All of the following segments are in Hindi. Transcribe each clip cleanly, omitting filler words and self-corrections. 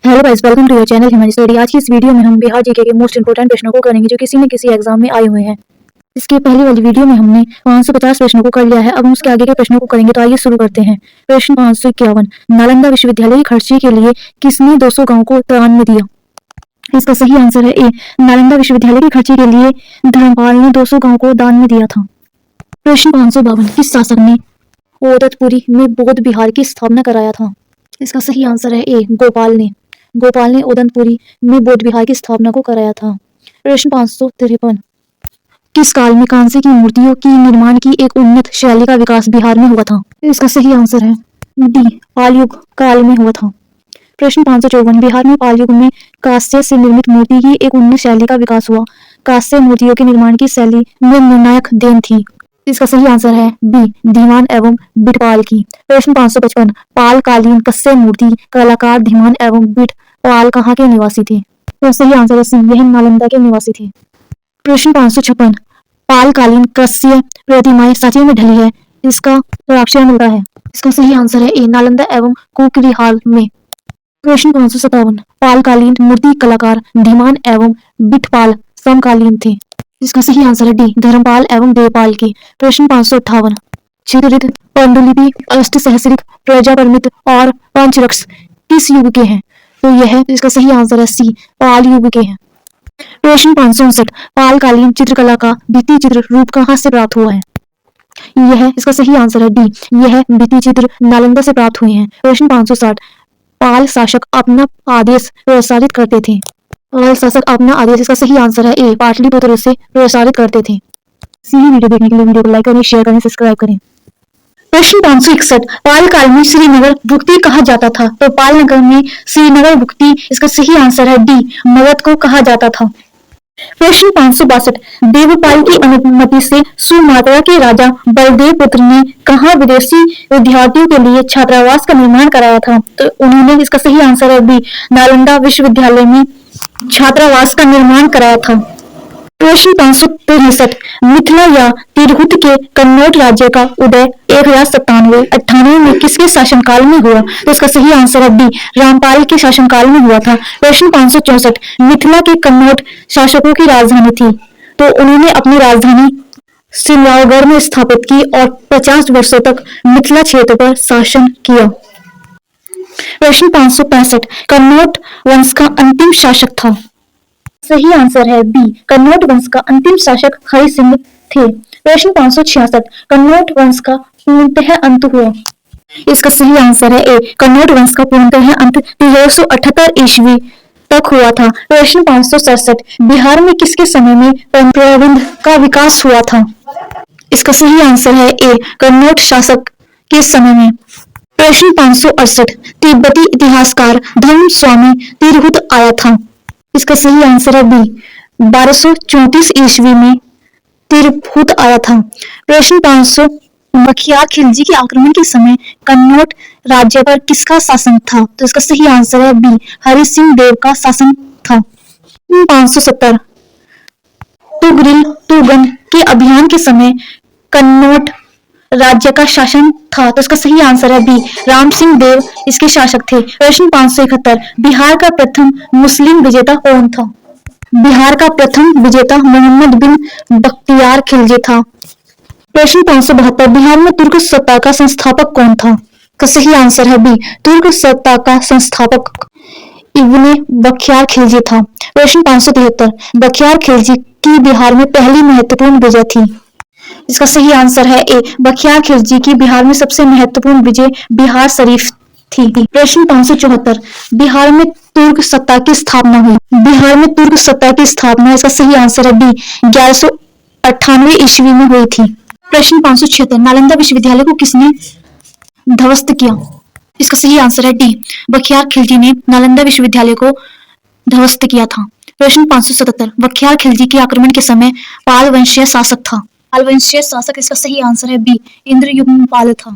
Hello guys, welcome to your channel Himani study. आज की इस वीडियो में हम बिहार जीके के मोस्ट इंपोर्टेंट प्रश्नों को करेंगे जो किसी न किसी एग्जाम में आए हुए हैं। इसके पहली वाली वीडियो में हमने 550 प्रश्नों को कर लिया है। अब हम उसके आगे के प्रश्नों को करेंगे, तो आइए शुरू करते हैं। प्रश्न 551, नालंदा विश्वविद्यालय की खर्चे के लिए किसने 200 गाँव को दान में दिया? इसका सही आंसर है ए, नालंदा विश्वविद्यालय के खर्चे के लिए धर्मपाल ने 200 गाँव को दान में दिया था। प्रश्न 552, किस शासक ने ओदतपुरी में बौद्ध विहार की स्थापना कराया था? इसका सही आंसर है ए, गोपाल ने ओदनपुरी में बौद्ध विहार की स्थापना को कराया था। प्रश्न 553, किस काल में कांसे की मूर्तियों की निर्माण की एक उन्नत शैली का विकास बिहार में हुआ था? इसका सही आंसर है डी, पाल युग काल में हुआ था। प्रश्न 554, बिहार में पाल युग में कांस्य से निर्मित मूर्ति की एक उन्नत शैली का विकास हुआ। कांस्य मूर्तियों के निर्माण की शैली में निर्णायक देन थी। इसका सही आंसर है बी, धीमान एवं बिटपाल की। प्रश्न 555, पाल कालीन कस्य मूर्ति कलाकार धीमान एवं बिटपाल कहाँ के निवासी थे? तो सही आंसर है सी, यह नालंदा के निवासी थे। प्रश्न 556, पाल कालीन कस्य प्रतिमाएं सांचे में ढली है, इसका आक्षेप मिलता है। इसका सही आंसर है ए, नालंदा एवं कुकरीहाल में। प्रश्न 557, पाल कालीन मूर्ति कलाकार धीमान एवं बिटपाल समकालीन थे। इसका सही आंसर है डी, धर्मपाल एवं देवपाल की। प्रश्न 558, चित्रित पांडुलिपि अष्टसहस्रिक प्रजापरमित और पंचरक्ष किस युग के हैं? तो यह इसका सही आंसर है सी, पाल युग के हैं। प्रश्न 559, पाल कालीन चित्रकला का भित्ति चित्र रूप कहाँ से प्राप्त हुआ है? यह इसका सही आंसर है डी, यह भित्ति चित्र नालंदा से प्राप्त हुए हैं। प्रश्न 560, पाल शासक अपना आदेश प्रसारित करते थे। पाल शासक अपना आदेश, इसका सही आंसर है ए, पाटलिपुत्र से प्रसारित करते थे। इसी वीडियो देखने के लिए वीडियो को लाइक करें, शेयर करें, सब्सक्राइब करें। प्रश्न 561, पाल काल में श्रीनगर भुक्ति कहा जाता था? तो पाल नगर में श्रीनगर भुक्ति, इसका सही आंसर है डी, मगध को कहा जाता था। प्रश्न 562, देवपाल की अनुमति से सुमात्रा के राजा बलदेव पुत्र ने कहाँ विदेशी विद्यार्थियों के लिए छात्रावास का निर्माण कराया था? तो उन्होंने, इसका सही आंसर है बी, नालंदा विश्वविद्यालय में छात्रावास का निर्माण कराया था। प्रश्न 563, मिथिला या तिरहुत के कन्नौज राज्य का उदय 1097-98 में किसके शासनकाल में हुआ? तो इसका सही आंसर है बी, रामपाल के शासनकाल में हुआ था। प्रश्न 564, मिथिला के कन्नौज शासकों की राजधानी थी, तो उन्होंने अपनी राजधानी सिलावगढ़ में स्थापित की और 50 वर्षों तक मिथिला क्षेत्र पर शासन किया। प्रश्न 565, कन्नौज वंश का अंतिम शासक था? सही आंसर है बी, कन्नौज वंश का अंतिम शासक हरि सिंह थे। प्रश्न 566, कन्नौज वंश का पूर्णतः अंत हुआ? इसका सही आंसर है ए, कन्नौज वंश का पूर्णतः अंत 1378 ईस्वी तक हुआ था। प्रश्न 567, बिहार में किसके समय में प्रबंध का विकास हुआ था? इसका सही आंसर है ए, कन्नौज शासक के समय में। प्रश्न 568, तिब्बती इतिहासकार धर्म स्वामी तिरहुत आया था? इसका सही आंसर है बी, 1234 ईस्वी में तिरहुत आया था। प्रश्न 500, बखियार खिलजी के आक्रमण के समय कन्नौज राज्य पर किसका शासन था? तो इसका सही आंसर है बी, हरि सिंह देव का शासन था। 570, तुगन के अभियान के समय कन्नौज राज्य का शासन था, तो इसका सही आंसर है बी, राम सिंह देव इसके शासक थे। प्रश्न 571, बिहार का प्रथम मुस्लिम विजेता कौन था? बिहार का प्रथम विजेता मोहम्मद बिन बख्तियार खिलजी था। प्रश्न 572, बिहार में तुर्क सत्ता का संस्थापक कौन था? का सही आंसर है बी, तुर्क सत्ता का संस्थापक इब्ने बख्तियार खिलजी था। प्रश्न 573, बख्तियार खिलजी की बिहार में पहली महत्वपूर्ण विजय थी? इसका सही आंसर है ए, बख्तियार खिलजी की बिहार में सबसे महत्वपूर्ण विजय बिहार शरीफ थी। प्रश्न 574, बिहार में तुर्क सत्ता की स्थापना हुई? बिहार में तुर्क सत्ता की स्थापना, इसका सही आंसर है डी, 1198 ईस्वी में हुई थी। प्रश्न 576, नालंदा विश्वविद्यालय को किसने ध्वस्त किया? इसका सही आंसर है डी, बख्तियार खिलजी ने नालंदा विश्वविद्यालय को ध्वस्त किया था। प्रश्न 577, बख्तियार खिलजी के आक्रमण के समय पाल वंशीय शासक था? पाल वंशीय शासक, इसका सही आंसर है बी, इंद्रयुम्नपाल था।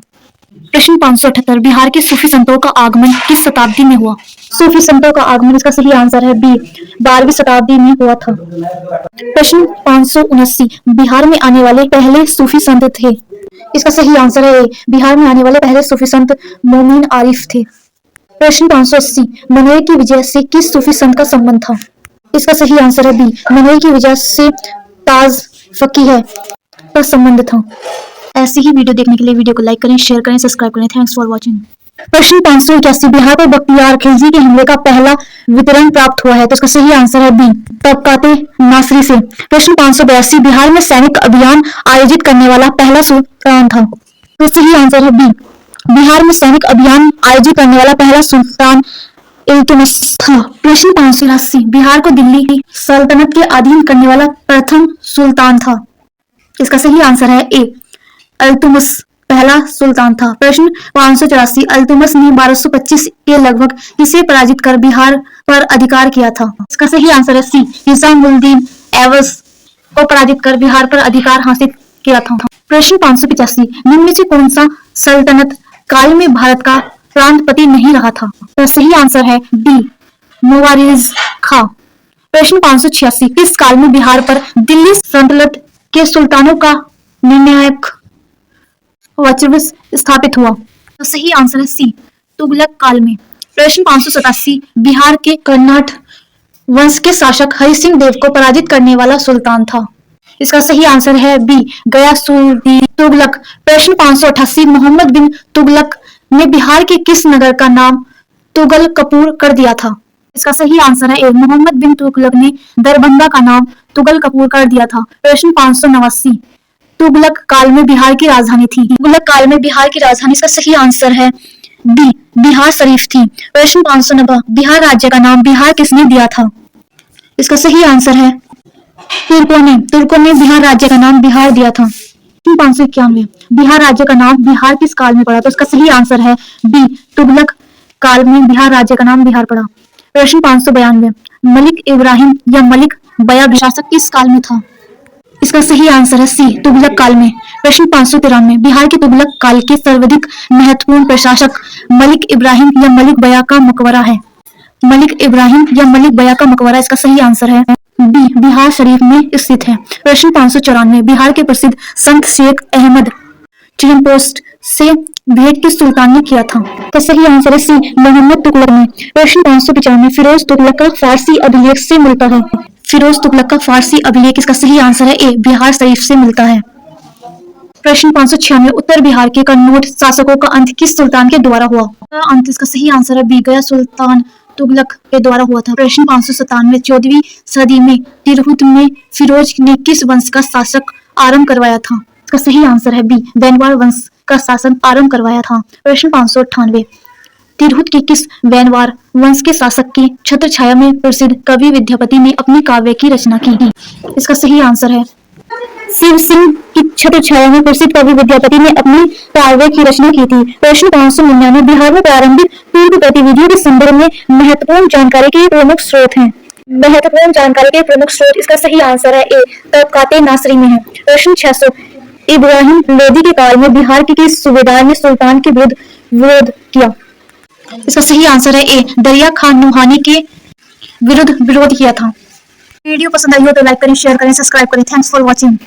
प्रश्न 578, बिहार के सूफी संतों का आगमन किस शताब्दी में हुआ? सूफी संतों का आगमन, इसका सही आंसर है बी, 12वीं शताब्दी में हुआ था। प्रश्न 579, बिहार में आने वाले पहले सूफी संत थे? इसका सही आंसर है ए, बिहार में आने वाले पहले सूफी संत मोमिन आरिफ थे। प्रश्न 580 मनोई की विजय से किस सूफी संत का संबंध था? इसका सही आंसर है बी, मनोई की विजय से ताज फकीह का संबंध था। ऐसी ही वीडियो देखने के लिए वीडियो को लाइक करें, शेयर करें, सब्सक्राइब करें। Thanks for watching. प्रश्न 581 बिहार पर बख्तियार खिलजी के हमले का पहला वितरण प्राप्त हुआ है, तो इसका सही आंसर है बी, तबकाते नासरी से। प्रश्न 582 बिहार में सैनिक अभियान आयोजित करने वाला पहला सुल्तान था, तो सही आंसर है बी, बिहार में सैनिक अभियान आयोजित करने वाला पहला सुल्तान इल्तुतमिश था। प्रश्न 583 बिहार को दिल्ली की सल्तनत के अधीन करने वाला प्रथम सुल्तान था, इसका सही आंसर है ए, इल्तुतमिश पहला सुल्तान था। प्रश्न 584 इल्तुतमिश ने 1225 के लगभग किसे पराजित कर बिहार पर अधिकार किया था? इसका सही आंसर है सी, निजामुद्दीन ऐबक को पराजित कर बिहार पर अधिकार हासिल किया था। प्रश्न 585 निम्न में से कौन सा सल्तनत काल में भारत का प्रांतपति नहीं रहा था? तो सही आंसर है डी, मुवारिज खां। प्रश्न 586 किस काल में बिहार पर दिल्ली सल्तनत के सुल्तानों का निर्णायक वर्चस्व स्थापित हुआ? तो सही आंसर है सी, तुगलक काल में। प्रश्न 587 बिहार के कर्नाट वंश के शासक हरि सिंह देव को पराजित करने वाला सुल्तान था, इसका सही आंसर है बी, गयासुद्दीन तुगलक। प्रश्न 588 मोहम्मद बिन तुगलक ने बिहार के किस नगर का नाम तुगलकपुर कर दिया था? इसका सही आंसर है ए, मोहम्मद बिन तुगलक ने दरभंगा का नाम तुगलकपुर कर दिया था। प्रश्न 589 तुगलक काल में बिहार की राजधानी थी, तुगलक काल में बिहार की राजधानी, इसका सही आंसर है बी, बिहार शरीफ थी। प्रश्न 590 बिहार राज्य का नाम बिहार किसने दिया था? इसका सही आंसर है तुर्कों ने बिहार राज्य का नाम बिहार दिया था। 591 बिहार राज्य का नाम बिहार किस काल में पड़ा? तो इसका सही आंसर है बी, तुगलक काल में बिहार राज्य का नाम बिहार पड़ा। प्रश्न 592 मलिक इब्राहिम या मलिक बया शासक किस काल में था? इसका सही आंसर है सी, तुगलक काल में। प्रश्न 593 बिहार के तुगलक काल के सर्वाधिक महत्वपूर्ण प्रशासक मलिक इब्राहिम या मलिक बया का मकबरा है? मलिक इब्राहिम या मलिक बया का मकबरा, इसका सही आंसर है बी, बिहार शरीफ में स्थित है। प्रश्न 594 बिहार के प्रसिद्ध संत शेख अहमद चिलमपोस्ट से भेंट किस सुल्तान ने किया था? तो सही आंसर है सी, मोहम्मद तुगलक ने। प्रश्न 595 फिरोज तुगलक का फारसी अभिलेख से मिलता है, फिरोज तुगलक का फारसी अभिलेख, इसका सही आंसर है ए, बिहार शरीफ से मिलता है। प्रश्न 596 उत्तर बिहार के कन्नौज शासकों का अंत किस सुल्तान के द्वारा हुआ? अंत, इसका सही आंसर है बी, गया सुल्तान तुगलक के द्वारा हुआ था। प्रश्न 597 14वीं सदी में तिरहुत में फिरोज ने किस वंश का शासक आरंभ करवाया था? इसका सही आंसर है बी, वैनवार वंश का शासन आरंभ करवाया था। प्रश्न 598 तिरहुत के किस वैनवार वंश के शासक की छत्र छाया में प्रसिद्ध कवि विद्यापति ने अपनी काव्य की रचना की? इसका सही आंसर है शिव सिंह की छत्र छाया में प्रसिद्ध कवि विद्यापति ने अपनी काव्य की रचना की थी। प्रश्न 599 बिहार में प्रारंभिक पूर्व गतिविधियों के संदर्भ में महत्वपूर्ण जानकारी के प्रमुख स्रोत हैं, महत्वपूर्ण जानकारी के प्रमुख स्रोत, इसका सही आंसर है ए, तबकाते नासरी में है। प्रश्न 600 इब्राहिम लोदी के काल में बिहार के किस सूबेदार ने सुल्तान के विरोध किया? इसका सही आंसर है ए, दरिया खान नूहानी के विरुद्ध विरोध किया था। वीडियो पसंद आई हो तो लाइक करें, शेयर करें, सब्सक्राइब करें। Thanks for watching.